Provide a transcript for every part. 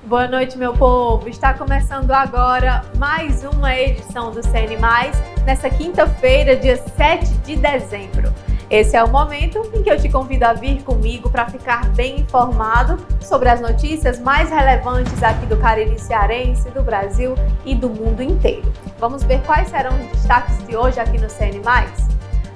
Boa noite, meu povo! Está começando agora mais uma edição do CN+, nessa quinta-feira, dia 7 de dezembro. Esse é o momento em que eu te convido a vir comigo para ficar bem informado sobre as notícias mais relevantes aqui do Cariri cearense, do Brasil e do mundo inteiro. Vamos ver quais serão os destaques de hoje aqui no CN+.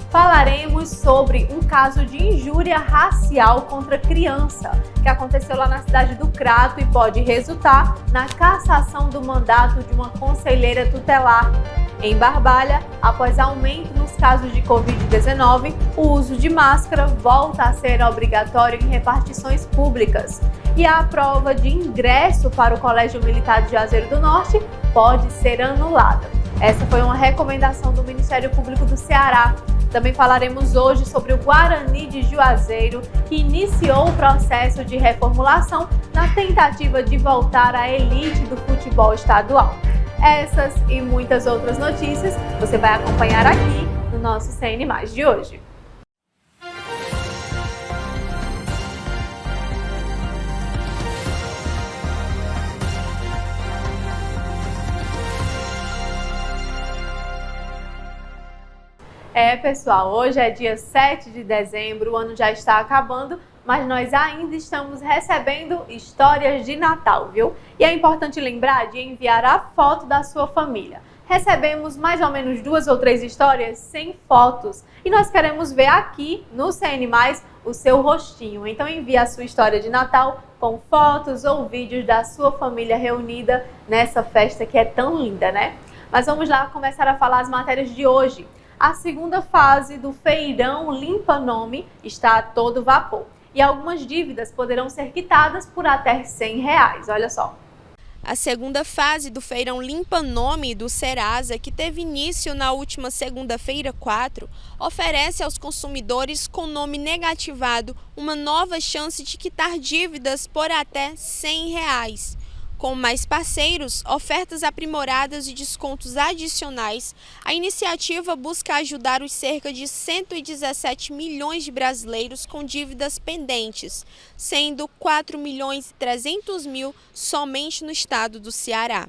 Falaremos sobre um caso de injúria racial contra criança, que aconteceu lá na cidade do Crato e pode resultar na cassação do mandato de uma conselheira tutelar. Em Barbalha, após aumento nos casos de Covid-19, o uso de máscara volta a ser obrigatório em repartições públicas. E a prova de ingresso para o Colégio Militar de Juazeiro do Norte pode ser anulada. Essa foi uma recomendação do Ministério Público do Ceará. Também falaremos hoje sobre o Guarani de Juazeiro, que iniciou o processo de reformulação na tentativa de voltar à elite do futebol estadual. Essas e muitas outras notícias você vai acompanhar aqui no nosso CN+ de hoje. Pessoal, hoje é dia 7 de dezembro, o ano já está acabando, mas nós ainda estamos recebendo histórias de Natal, viu? E é importante lembrar de enviar a foto da sua família. Recebemos mais ou menos 2 ou 3 histórias sem fotos e nós queremos ver aqui no CN+, o seu rostinho. Então envie a sua história de Natal com fotos ou vídeos da sua família reunida nessa festa que é tão linda, né? Mas vamos lá começar a falar as matérias de hoje. A segunda fase do Feirão Limpa Nome está a todo vapor e algumas dívidas poderão ser quitadas por até R$100. Olha só. A segunda fase do Feirão Limpa Nome do Serasa, que teve início na última segunda-feira 4, oferece aos consumidores com nome negativado uma nova chance de quitar dívidas por até R$100. Com mais parceiros, ofertas aprimoradas e descontos adicionais, a iniciativa busca ajudar os cerca de 117 milhões de brasileiros com dívidas pendentes, sendo 4.300.000 somente no estado do Ceará.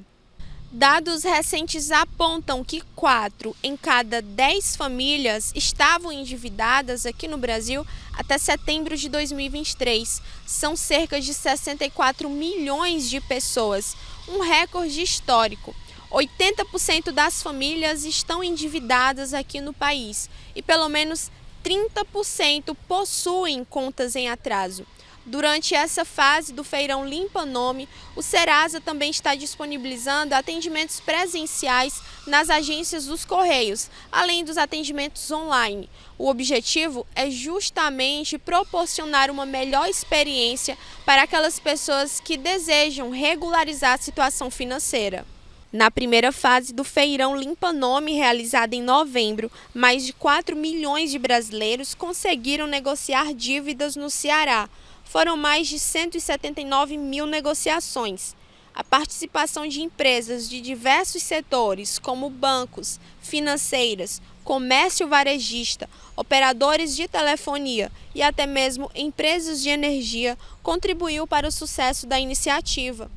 Dados recentes apontam que 4 em cada 10 famílias estavam endividadas aqui no Brasil até setembro de 2023. São cerca de 64 milhões de pessoas, um recorde histórico. 80% das famílias estão endividadas aqui no país e pelo menos 30% possuem contas em atraso. Durante essa fase do Feirão Limpa Nome, o Serasa também está disponibilizando atendimentos presenciais nas agências dos Correios, além dos atendimentos online. O objetivo é justamente proporcionar uma melhor experiência para aquelas pessoas que desejam regularizar a situação financeira. Na primeira fase do Feirão Limpa Nome, realizada em novembro, mais de 4 milhões de brasileiros conseguiram negociar dívidas no Ceará. Foram mais de 179 mil negociações. A participação de empresas de diversos setores, como bancos, financeiras, comércio varejista, operadores de telefonia e até mesmo empresas de energia, contribuiu para o sucesso da iniciativa.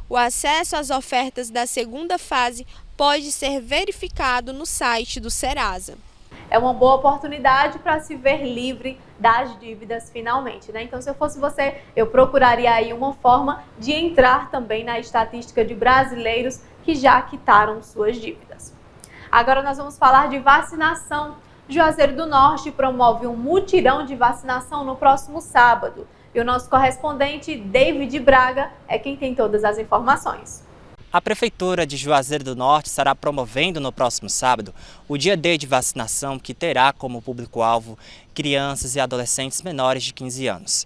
O acesso às ofertas da segunda fase pode ser verificado no site do Serasa. É uma boa oportunidade para se ver livre das dívidas finalmente, né? Então, se eu fosse você, eu procuraria aí uma forma de entrar também na estatística de brasileiros que já quitaram suas dívidas. Agora nós vamos falar de vacinação. Juazeiro do Norte promove um mutirão de vacinação no próximo sábado. E o nosso correspondente, David Braga, é quem tem todas as informações. A Prefeitura de Juazeiro do Norte estará promovendo no próximo sábado o Dia D de vacinação, que terá como público-alvo crianças e adolescentes menores de 15 anos.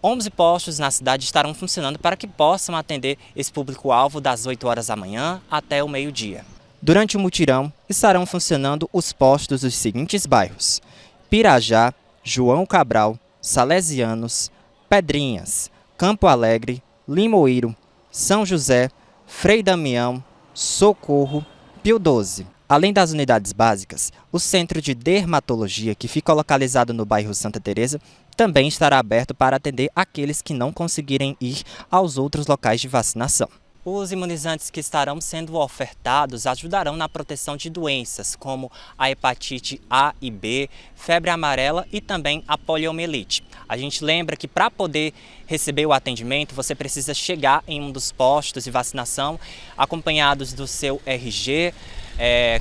11 postos na cidade estarão funcionando para que possam atender esse público-alvo das 8 horas da manhã até o meio-dia. Durante o mutirão, estarão funcionando os postos dos seguintes bairros: Pirajá, João Cabral, Salesianos, Pedrinhas, Campo Alegre, Limoeiro, São José, Frei Damião, Socorro, Pio 12. Além das unidades básicas, o Centro de Dermatologia, que fica localizado no bairro Santa Teresa, também estará aberto para atender aqueles que não conseguirem ir aos outros locais de vacinação. Os imunizantes que estarão sendo ofertados ajudarão na proteção de doenças como a hepatite A e B, febre amarela e também a poliomielite. A gente lembra que para poder receber o atendimento, você precisa chegar em um dos postos de vacinação, acompanhados do seu RG,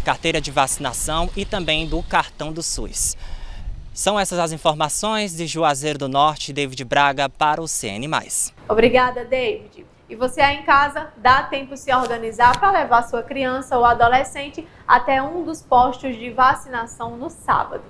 carteira de vacinação e também do cartão do SUS. São essas as informações de Juazeiro do Norte, David Braga, para o CN+. Obrigada, David. E você aí em casa, dá tempo de se organizar para levar sua criança ou adolescente até um dos postos de vacinação no sábado.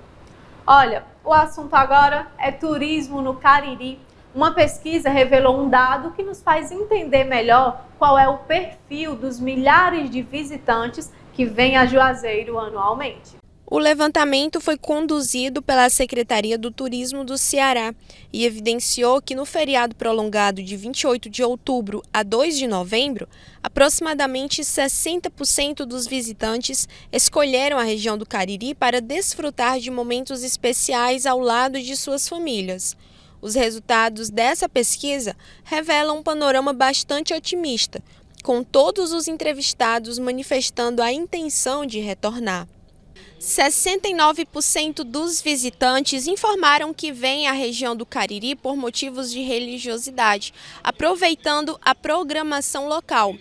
Olha, o assunto agora é turismo no Cariri. Uma pesquisa revelou um dado que nos faz entender melhor qual é o perfil dos milhares de visitantes que vêm a Juazeiro anualmente. O levantamento foi conduzido pela Secretaria do Turismo do Ceará e evidenciou que no feriado prolongado de 28 de outubro a 2 de novembro, aproximadamente 60% dos visitantes escolheram a região do Cariri para desfrutar de momentos especiais ao lado de suas famílias. Os resultados dessa pesquisa revelam um panorama bastante otimista, com todos os entrevistados manifestando a intenção de retornar. 69% dos visitantes informaram que vêm à região do Cariri por motivos de religiosidade, aproveitando a programação local.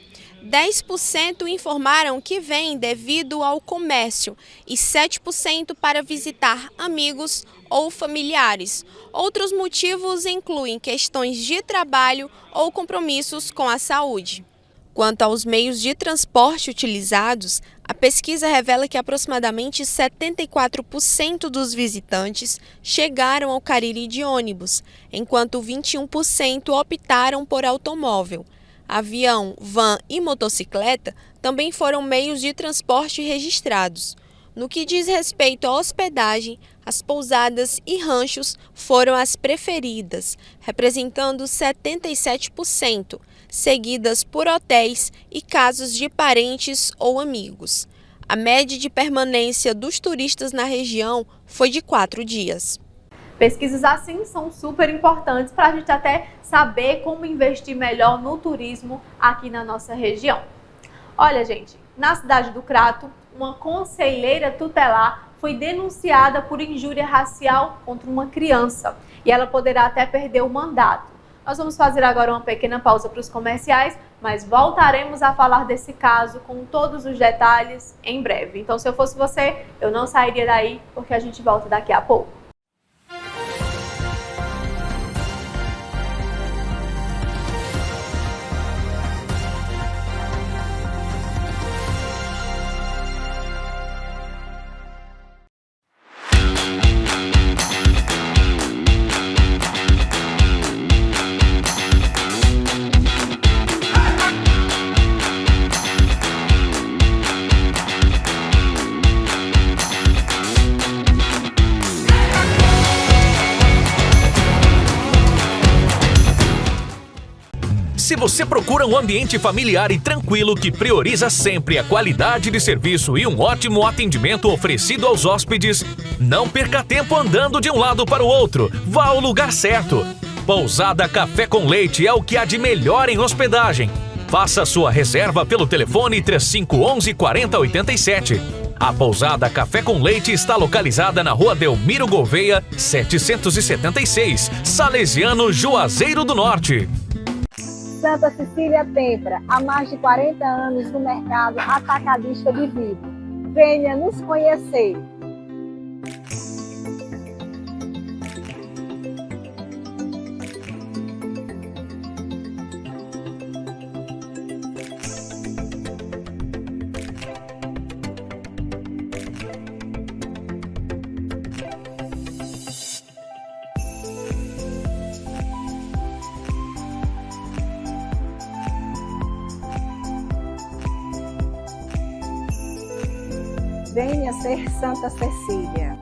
10% informaram que vêm devido ao comércio e 7% para visitar amigos ou familiares. Outros motivos incluem questões de trabalho ou compromissos com a saúde. Quanto aos meios de transporte utilizados, a pesquisa revela que aproximadamente 74% dos visitantes chegaram ao Cariri de ônibus, enquanto 21% optaram por automóvel. Avião, van e motocicleta também foram meios de transporte registrados. No que diz respeito à hospedagem, as pousadas e ranchos foram as preferidas, representando 77%, seguidas por hotéis e casas de parentes ou amigos. A média de permanência dos turistas na região foi de 4 dias. Pesquisas assim são super importantes para a gente até saber como investir melhor no turismo aqui na nossa região. Olha, gente, na cidade do Crato, uma conselheira tutelar foi denunciada por injúria racial contra uma criança e ela poderá até perder o mandato. Nós vamos fazer agora uma pequena pausa para os comerciais, mas voltaremos a falar desse caso com todos os detalhes em breve. Então, se eu fosse você, eu não sairia daí, porque a gente volta daqui a pouco. Se você procura um ambiente familiar e tranquilo que prioriza sempre a qualidade de serviço e um ótimo atendimento oferecido aos hóspedes, não perca tempo andando de um lado para o outro. Vá ao lugar certo. Pousada Café com Leite é o que há de melhor em hospedagem. Faça sua reserva pelo telefone 3511 4087. A Pousada Café com Leite está localizada na Rua Delmiro Gouveia, 776, Salesiano, Juazeiro do Norte. Santa Cecília Tempra, há mais de 40 anos no mercado atacadista de vidro. Venha nos conhecer. Venha ser Santa Cecília.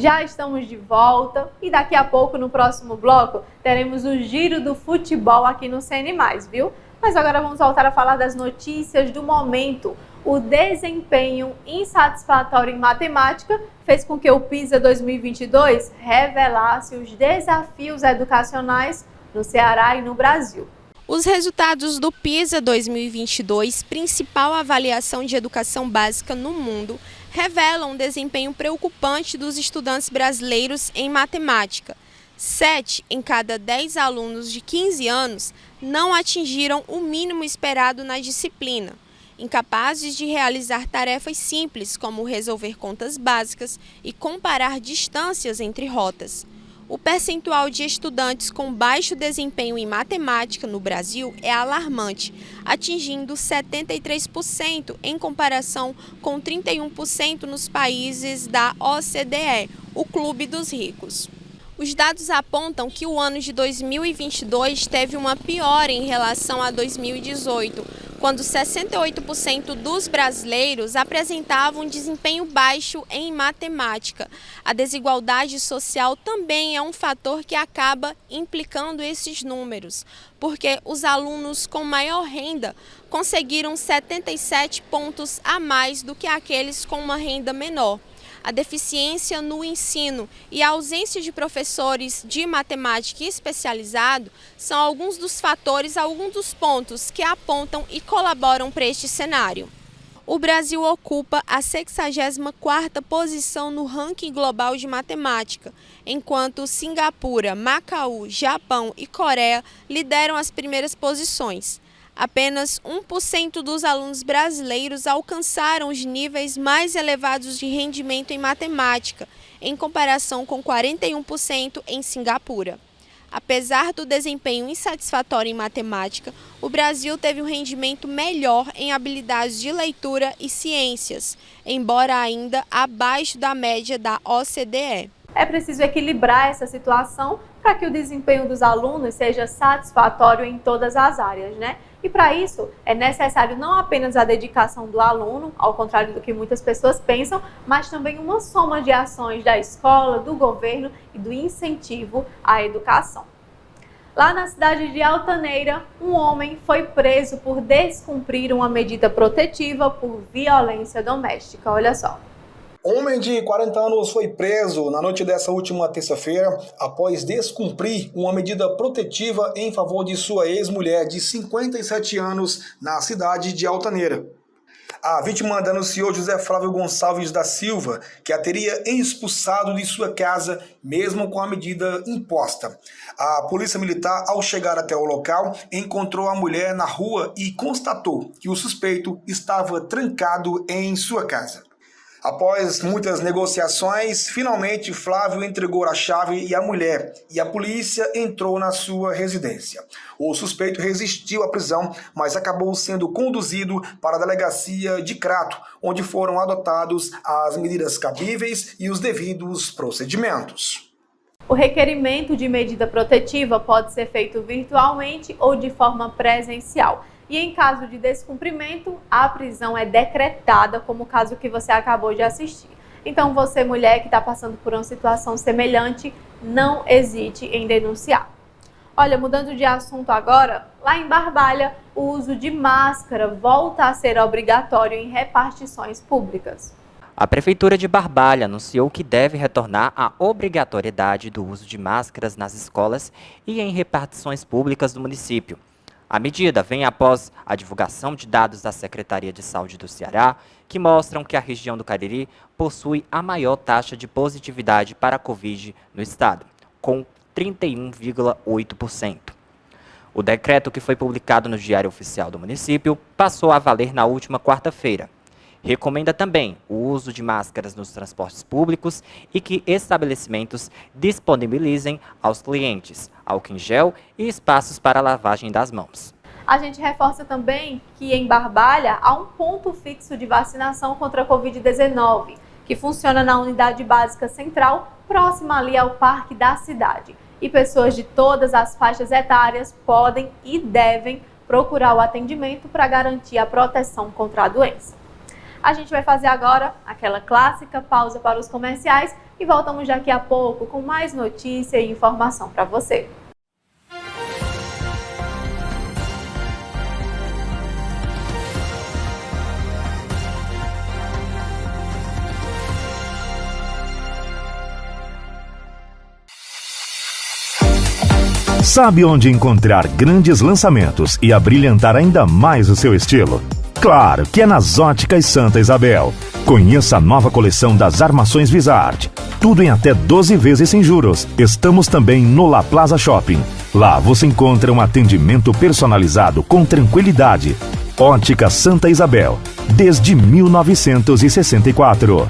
Já estamos de volta e daqui a pouco, no próximo bloco, teremos o giro do futebol aqui no CN+, viu? Mas agora vamos voltar a falar das notícias do momento. O desempenho insatisfatório em matemática fez com que o PISA 2022 revelasse os desafios educacionais no Ceará e no Brasil. Os resultados do PISA 2022, principal avaliação de educação básica no mundo, revelam um desempenho preocupante dos estudantes brasileiros em matemática. 7 em cada 10 alunos de 15 anos não atingiram o mínimo esperado na disciplina, incapazes de realizar tarefas simples como resolver contas básicas e comparar distâncias entre rotas. O percentual de estudantes com baixo desempenho em matemática no Brasil é alarmante, atingindo 73% em comparação com 31% nos países da OCDE, o Clube dos Ricos. Os dados apontam que o ano de 2022 teve uma piora em relação a 2018, quando 68% dos brasileiros apresentavam um desempenho baixo em matemática. A desigualdade social também é um fator que acaba implicando esses números, porque os alunos com maior renda conseguiram 77 pontos a mais do que aqueles com uma renda menor. A deficiência no ensino e a ausência de professores de matemática especializado são alguns dos fatores, alguns dos pontos que apontam e colaboram para este cenário. O Brasil ocupa a 64ª posição no ranking global de matemática, enquanto Singapura, Macau, Japão e Coreia lideram as primeiras posições. Apenas 1% dos alunos brasileiros alcançaram os níveis mais elevados de rendimento em matemática, em comparação com 41% em Singapura. Apesar do desempenho insatisfatório em matemática, o Brasil teve um rendimento melhor em habilidades de leitura e ciências, embora ainda abaixo da média da OCDE. É preciso equilibrar essa situação para que o desempenho dos alunos seja satisfatório em todas as áreas, né? E para isso é necessário não apenas a dedicação do aluno, ao contrário do que muitas pessoas pensam, mas também uma soma de ações da escola, do governo e do incentivo à educação. Lá na cidade de Altaneira, um homem foi preso por descumprir uma medida protetiva por violência doméstica. Olha só. Homem de 40 anos foi preso na noite dessa última terça-feira após descumprir uma medida protetiva em favor de sua ex-mulher de 57 anos na cidade de Altaneira. A vítima denunciou José Flávio Gonçalves da Silva, que a teria expulsado de sua casa, mesmo com a medida imposta. A polícia militar, ao chegar até o local, encontrou a mulher na rua e constatou que o suspeito estava trancado em sua casa. Após muitas negociações, finalmente Flávio entregou a chave e a mulher, e a polícia entrou na sua residência. O suspeito resistiu à prisão, mas acabou sendo conduzido para a delegacia de Crato, onde foram adotados as medidas cabíveis e os devidos procedimentos. O requerimento de medida protetiva pode ser feito virtualmente ou de forma presencial. E em caso de descumprimento, a prisão é decretada, como o caso que você acabou de assistir. Então, você, mulher que está passando por uma situação semelhante, não hesite em denunciar. Olha, mudando de assunto agora, lá em Barbalha, o uso de máscara volta a ser obrigatório em repartições públicas. A Prefeitura de Barbalha anunciou que deve retornar a obrigatoriedade do uso de máscaras nas escolas e em repartições públicas do município. A medida vem após a divulgação de dados da Secretaria de Saúde do Ceará, que mostram que a região do Cariri possui a maior taxa de positividade para a Covid no estado, com 31,8%. O decreto, que foi publicado no Diário Oficial do município, passou a valer na última quarta-feira. Recomenda também o uso de máscaras nos transportes públicos e que estabelecimentos disponibilizem aos clientes álcool em gel e espaços para lavagem das mãos. A gente reforça também que em Barbalha há um ponto fixo de vacinação contra a Covid-19, que funciona na unidade básica central, próxima ali ao parque da cidade. E pessoas de todas as faixas etárias podem e devem procurar o atendimento para garantir a proteção contra a doença. A gente vai fazer agora aquela clássica pausa para os comerciais e voltamos daqui a pouco com mais notícia e informação para você. Sabe onde encontrar grandes lançamentos e abrilhantar ainda mais o seu estilo? Claro que é nas Óticas Santa Isabel. Conheça a nova coleção das armações Visart. Tudo em até 12 vezes sem juros. Estamos também no La Plaza Shopping. Lá você encontra um atendimento personalizado com tranquilidade. Ótica Santa Isabel, desde 1964.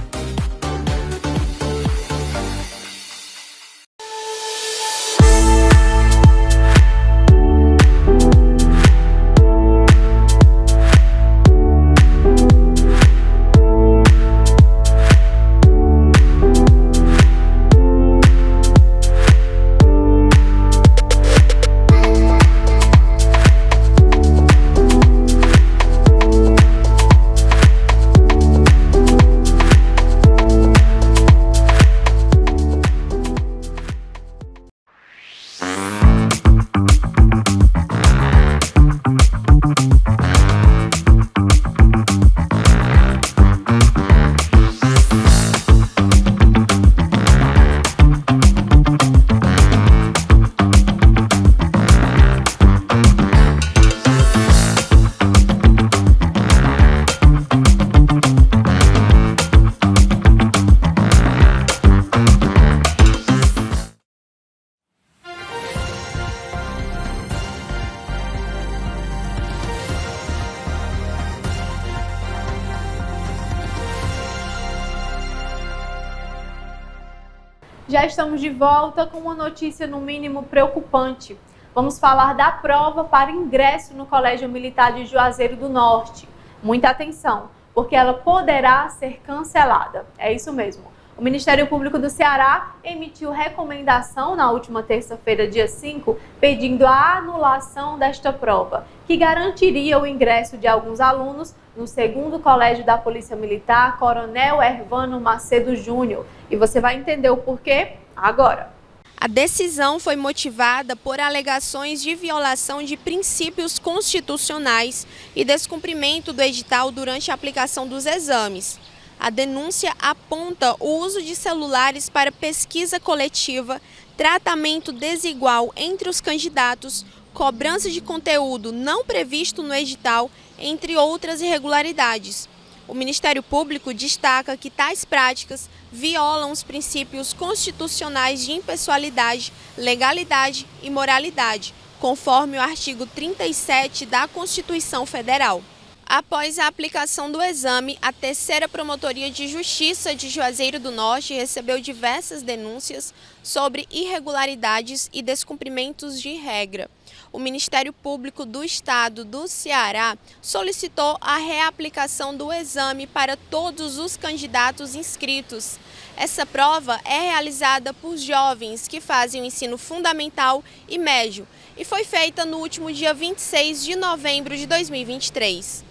Já estamos de volta com uma notícia no mínimo preocupante. Vamos falar da prova para ingresso no Colégio Militar de Juazeiro do Norte. Muita atenção, porque ela poderá ser cancelada. É isso mesmo. O Ministério Público do Ceará emitiu recomendação na última terça-feira, dia 5, pedindo a anulação desta prova, que garantiria o ingresso de alguns alunos no 2º Colégio da Polícia Militar, Coronel Hervano Macedo Júnior. E você vai entender o porquê agora. A decisão foi motivada por alegações de violação de princípios constitucionais e descumprimento do edital durante a aplicação dos exames. A denúncia aponta o uso de celulares para pesquisa coletiva, tratamento desigual entre os candidatos, cobrança de conteúdo não previsto no edital, entre outras irregularidades. O Ministério Público destaca que tais práticas violam os princípios constitucionais de impessoalidade, legalidade e moralidade, conforme o artigo 37 da Constituição Federal. Após a aplicação do exame, a 3ª Promotoria de Justiça de Juazeiro do Norte recebeu diversas denúncias sobre irregularidades e descumprimentos de regra. O Ministério Público do Estado do Ceará solicitou a reaplicação do exame para todos os candidatos inscritos. Essa prova é realizada por jovens que fazem o ensino fundamental e médio e foi feita no último dia 26 de novembro de 2023.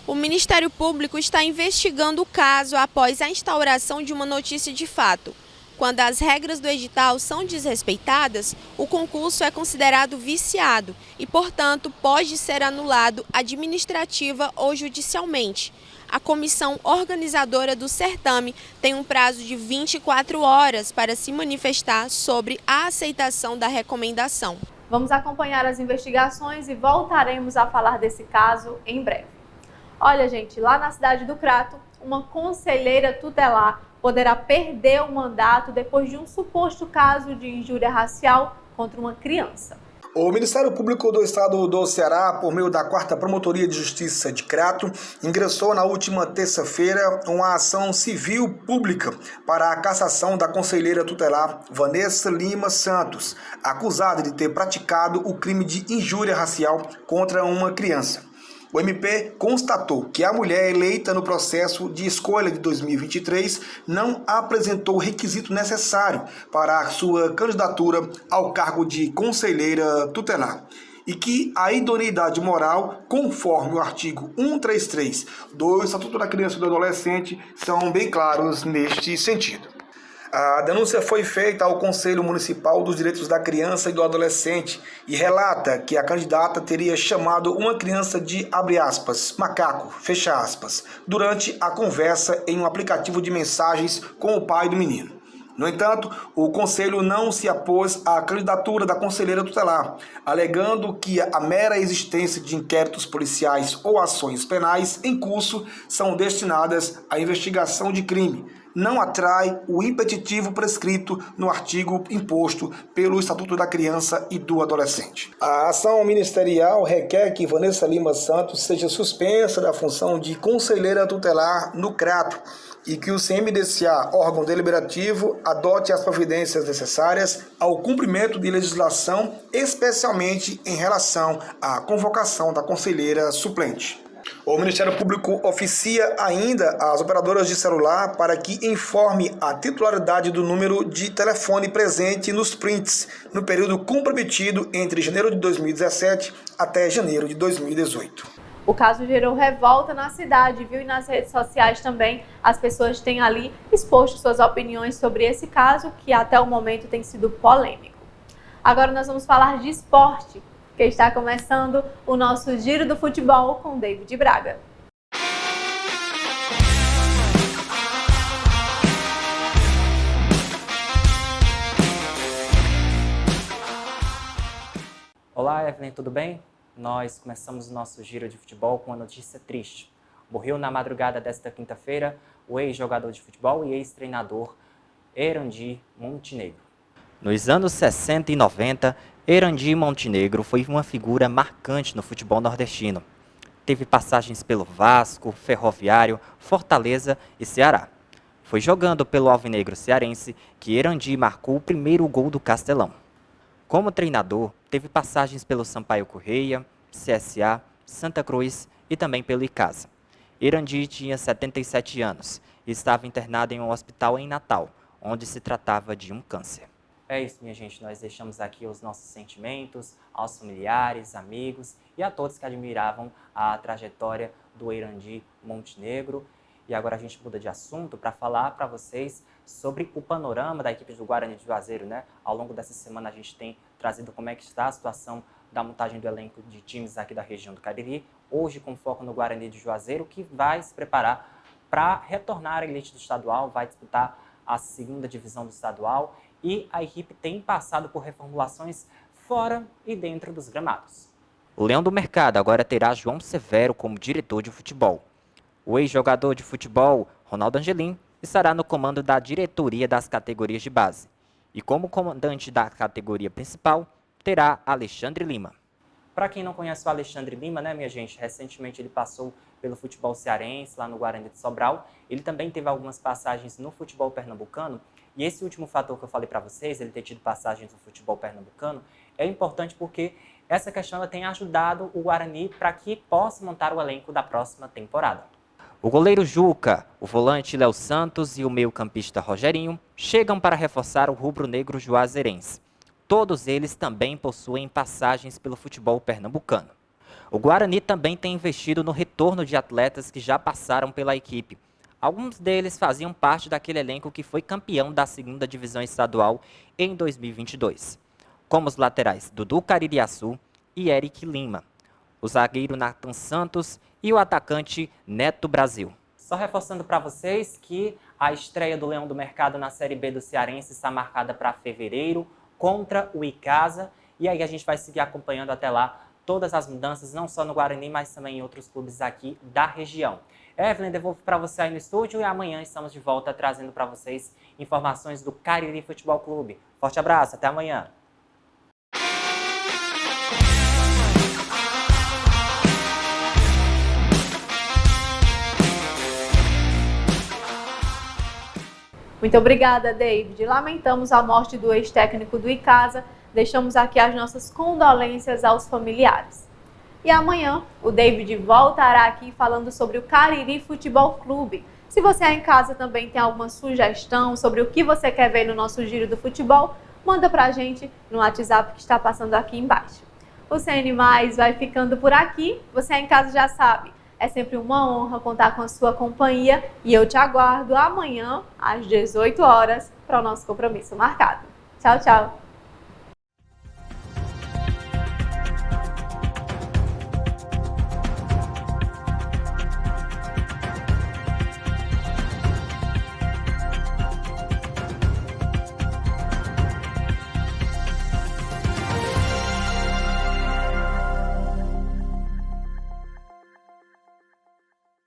O Ministério Público está investigando o caso após a instauração de uma notícia de fato. Quando as regras do edital são desrespeitadas, o concurso é considerado viciado e, portanto, pode ser anulado administrativa ou judicialmente. A comissão organizadora do certame tem um prazo de 24 horas para se manifestar sobre a aceitação da recomendação. Vamos acompanhar as investigações e voltaremos a falar desse caso em breve. Olha, gente, lá na cidade do Crato, uma conselheira tutelar poderá perder o mandato depois de um suposto caso de injúria racial contra uma criança. O Ministério Público do Estado do Ceará, por meio da 4ª Promotoria de Justiça de Crato, ingressou na última terça-feira uma ação civil pública para a cassação da conselheira tutelar Vanessa Lima Santos, acusada de ter praticado o crime de injúria racial contra uma criança. O MP constatou que a mulher eleita no processo de escolha de 2023 não apresentou o requisito necessário para a sua candidatura ao cargo de conselheira tutelar. e que a idoneidade moral, conforme o artigo 133 do Estatuto da Criança e do Adolescente, são bem claros neste sentido. A denúncia foi feita ao Conselho Municipal dos Direitos da Criança e do Adolescente e relata que a candidata teria chamado uma criança de, abre aspas, macaco, fecha aspas, durante a conversa em um aplicativo de mensagens com o pai do menino. No entanto, o Conselho não se opôs à candidatura da conselheira tutelar, alegando que a mera existência de inquéritos policiais ou ações penais em curso são destinadas à investigação de crime, não atrai o impeditivo prescrito no artigo imposto pelo Estatuto da Criança e do Adolescente. A ação ministerial requer que Vanessa Lima Santos seja suspensa da função de conselheira tutelar no CRATO e que o CMDCA, órgão deliberativo, adote as providências necessárias ao cumprimento de legislação, especialmente em relação à convocação da conselheira suplente. O Ministério Público oficia ainda as operadoras de celular para que informe a titularidade do número de telefone presente nos prints no período comprometido entre janeiro de 2017 até janeiro de 2018. O caso gerou revolta na cidade, viu? E nas redes sociais também as pessoas têm ali exposto suas opiniões sobre esse caso, que até o momento tem sido polêmico. Agora nós vamos falar de esporte, que está começando o nosso Giro do Futebol com David Braga. Olá, Evelyn, tudo bem? Nós começamos o nosso Giro de Futebol com uma notícia triste. Morreu na madrugada desta quinta-feira o ex-jogador de futebol e ex-treinador Erandi Montenegro. Nos anos 60 e 90, Erandi Montenegro foi uma figura marcante no futebol nordestino. Teve passagens pelo Vasco, Ferroviário, Fortaleza e Ceará. Foi jogando pelo Alvinegro Cearense que Erandi marcou o primeiro gol do Castelão. Como treinador, teve passagens pelo Sampaio Correia, CSA, Santa Cruz e também pelo Icasa. Erandi tinha 77 anos e estava internado em um hospital em Natal, onde se tratava de um câncer. É isso, minha gente. Nós deixamos aqui os nossos sentimentos aos familiares, amigos e a todos que admiravam a trajetória do Erandi Montenegro. E agora a gente muda de assunto para falar para vocês sobre o panorama da equipe do Guarani de Juazeiro, né? Ao longo dessa semana a gente tem trazido como é que está a situação da montagem do elenco de times aqui da região do Cariri. Hoje com foco no Guarani de Juazeiro, que vai se preparar para retornar à elite do estadual, vai disputar a segunda divisão do estadual. E a equipe tem passado por reformulações fora e dentro dos gramados. O Leão do Mercado agora terá João Severo como diretor de futebol. O ex-jogador de futebol, Ronaldo Angelim, estará no comando da diretoria das categorias de base. E como comandante da categoria principal, terá Alexandre Lima. Para quem não conhece o Alexandre Lima, né, minha gente, recentemente ele passou pelo futebol cearense, lá no Guarani de Sobral. Ele também teve algumas passagens no futebol pernambucano. E esse último fator que eu falei para vocês, ele ter tido passagens no futebol pernambucano, é importante porque essa questão ela tem ajudado o Guarani para que possa montar o elenco da próxima temporada. O goleiro Juca, o volante Léo Santos e o meio-campista Rogerinho chegam para reforçar o rubro-negro juazeirense. Todos eles também possuem passagens pelo futebol pernambucano. O Guarani também tem investido no retorno de atletas que já passaram pela equipe. Alguns deles faziam parte daquele elenco que foi campeão da segunda divisão estadual em 2022, como os laterais Dudu Caririaçu e Eric Lima, o zagueiro Nathan Santos e o atacante Neto Brasil. Só reforçando para vocês que a estreia do Leão do Mercado na Série B do Cearense está marcada para fevereiro contra o Icasa. E aí a gente vai seguir acompanhando até lá todas as mudanças, não só no Guarani, mas também em outros clubes aqui da região. Evelyn, devolvo para você aí no estúdio e amanhã estamos de volta trazendo para vocês informações do Cariri Futebol Clube. Forte abraço, até amanhã. Muito obrigada, David. Lamentamos a morte do ex-técnico do Icasa. Deixamos aqui as nossas condolências aos familiares. E amanhã o David voltará aqui falando sobre o Cariri Futebol Clube. Se você aí em casa também tem alguma sugestão sobre o que você quer ver no nosso Giro do Futebol, manda pra gente no WhatsApp que está passando aqui embaixo. o CN+, vai ficando por aqui. Você em casa já sabe, é sempre uma honra contar com a sua companhia e eu te aguardo amanhã às 18 horas para o nosso compromisso marcado. Tchau, tchau!